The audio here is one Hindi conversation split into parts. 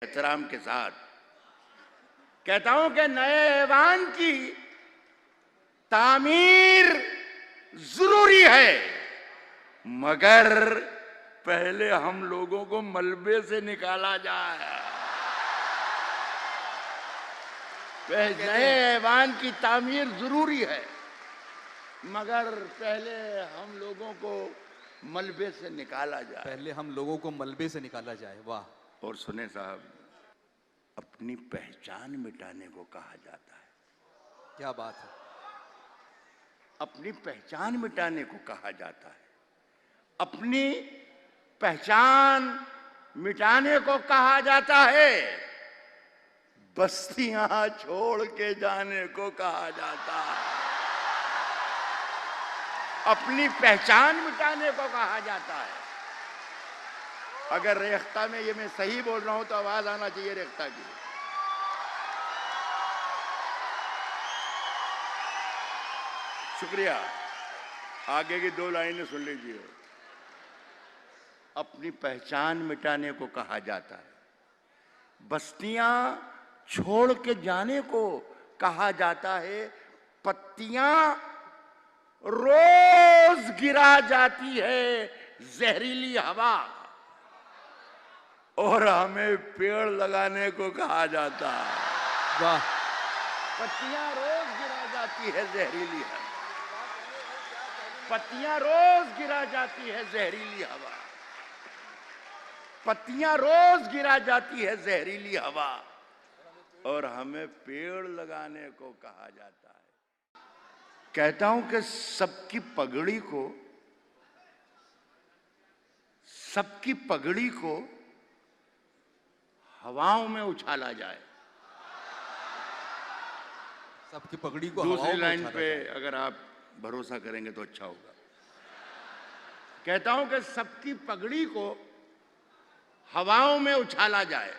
एहतराम के साथ कहता हूं कि नए ऐवान की तामीर जरूरी है, मगर पहले हम लोगों को मलबे से निकाला जाए। नए ऐवान की तामीर जरूरी है, मगर पहले हम लोगों को मलबे से निकाला जाए। पहले हम लोगों को मलबे से निकाला जाए। वाह। और सुने साहब, अपनी पहचान मिटाने को कहा जाता है। क्या बात है। अपनी पहचान मिटाने को कहा जाता है। अपनी पहचान मिटाने को कहा जाता है। बस्तियां छोड़ के जाने को कहा जाता है। अपनी पहचान मिटाने को कहा जाता है। अगर रेख्ता में ये मैं सही बोल रहा हूं तो आवाज आना चाहिए रेख्ता की। शुक्रिया। आगे की 2 लाइनें सुन लीजिए। अपनी पहचान मिटाने को कहा जाता है। बस्तियां छोड़ के जाने को कहा जाता है। पत्तियां रोज गिरा जाती है जहरीली हवा, और हमें पेड़ लगाने को कहा जाता है। वाह। पत्तियां रोज गिरा जाती है जहरीली हवा, पत्तियां रोज गिरा जाती है जहरीली हवा, पत्तियां रोज गिरा जाती है जहरीली हवा, और हमें पेड़ लगाने को कहा जाता है। कहता हूं कि सबकी पगड़ी को हवाओं में उछाला जाए। सबकी पगड़ी को दूसरी हवाओं में लाइन उछाला पे जाए। अगर आप भरोसा करेंगे तो अच्छा होगा। कहता हूं कि सबकी पगड़ी को हवाओं में उछाला जाए।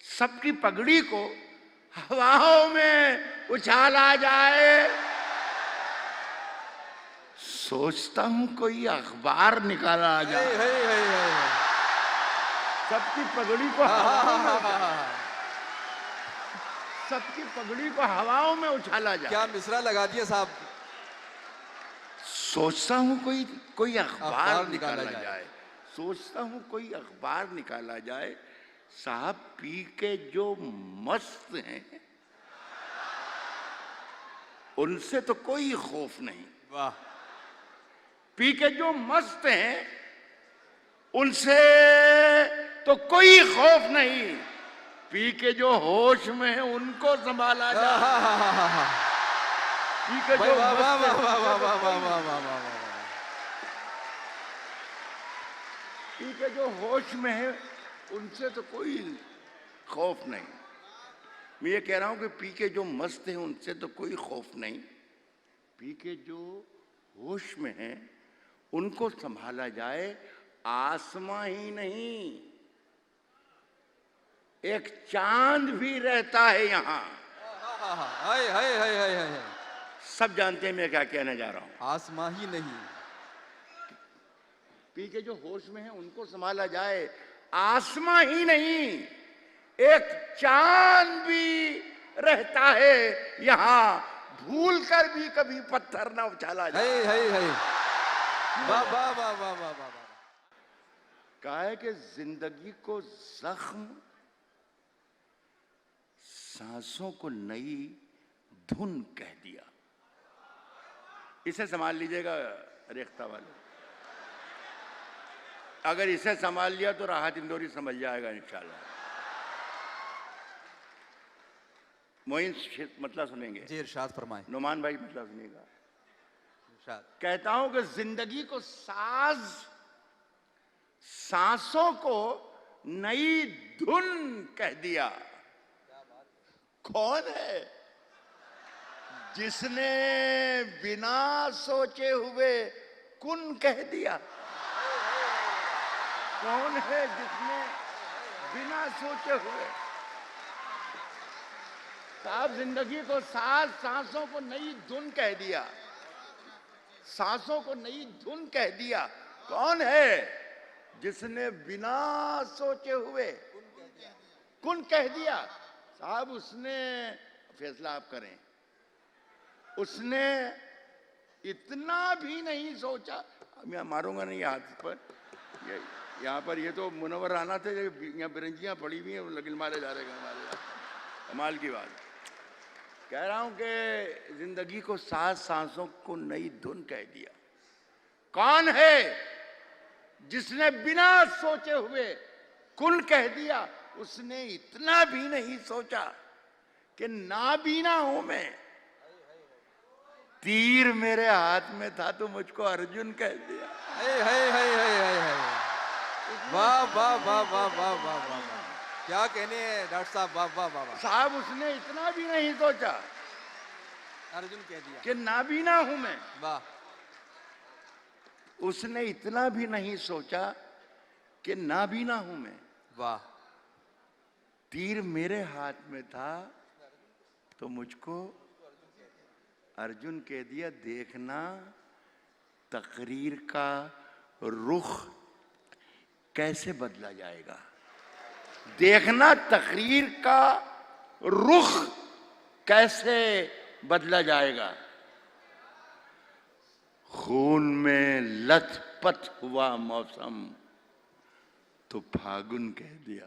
सबकी पगड़ी को हवाओं में उछाला जाए। सोचता हूं कोई अखबार निकाला जाए। सबकी पगड़ी को सबकी पगड़ी को हवाओं में उछाला जाए। क्या मिसरा लगा दिया साहब। सोचता हूं कोई अखबार निकाला जाए। सोचता हूं कोई अखबार निकाला जाए। साहब पी के जो मस्त हैं उनसे तो कोई खौफ नहीं। वाह। पी के जो मस्त हैं उनसे तो कोई खौफ नहीं। पी के जो होश में है उनको संभाला जाए। पी के जो पी के जो होश में है उनसे तो कोई खौफ नहीं। मैं ये कह रहा हूं कि पी के जो मस्त हैं उनसे तो कोई खौफ नहीं। पी के जो होश में हैं उनको संभाला जाए। आसमां ही नहीं, एक चांद भी रहता है यहां। सब जानते हैं मैं क्या कहने जा रहा हूं। आसमां ही नहीं, पी के जो होश में है उनको संभाला जाए। आसमां ही नहीं, एक चांद भी रहता है यहां। भूल कर भी कभी पत्थर ना उछाला जाए। वाह वाह वाह वाह वाह वाह। कहा है कि जिंदगी को जख्म, सांसों को नई धुन कह दिया। इसे संभाल लीजिएगा रेख्ता वाले। अगर इसे संभाल लिया तो राहत इंदौरी समझ जाएगा इंशाल्लाह। मोइन मतलब सुनेंगे जी, इरशाद फरमाएं। नुमान भाई मतलब सुनिएगा। इरशाद। कहता हूं कि जिंदगी को साज, सांसों को नई धुन कह दिया। कौन है जिसने बिना सोचे हुए कुन कह दिया? कौन है जिसने बिना सोचे हुए? साहब जिंदगी को साज, सांसों को नई धुन कह दिया। सांसों को नई धुन कह दिया। कौन है जिसने बिना सोचे हुए कुन कह दिया। साहब उसने, फैसला आप करें, उसने इतना भी नहीं सोचा। मैं मारूंगा नहीं हाथ पर, यहाँ पर ये तो मुनव्वर राना थे, यहाँ बिरंजियां पड़ी हुई हैं, लेकिन मारे जा रहे हैं हमारे। कमाल की बात। कह रहा हूं कि जिंदगी को 7 सांसों को नई धुन कह दिया। कौन है जिसने बिना सोचे हुए कुन कह दिया। उसने इतना भी नहीं सोचा कि नाबीना हूं मैं, तीर मेरे हाथ में था तो मुझको अर्जुन कह दिया। वाह वाह वाह वाह वाह वाह वाह वाह, क्या कहने हैं डॉक्टर साहब, वाह वाह वाह वाह। साहब उसने इतना भी नहीं सोचा अर्जुन कह दिया कि नाबीना हूं मैं। वाह। उसने इतना भी नहीं सोचा कि नाबीना हूं मैं, वाह। तीर मेरे हाथ में था तो मुझको अर्जुन कह दिया। देखना तकरीर का रुख कैसे बदला जाएगा। देखना तकरीर का रुख कैसे बदला जाएगा। खून में लथपथ हुआ मौसम तो फागुन कह दिया।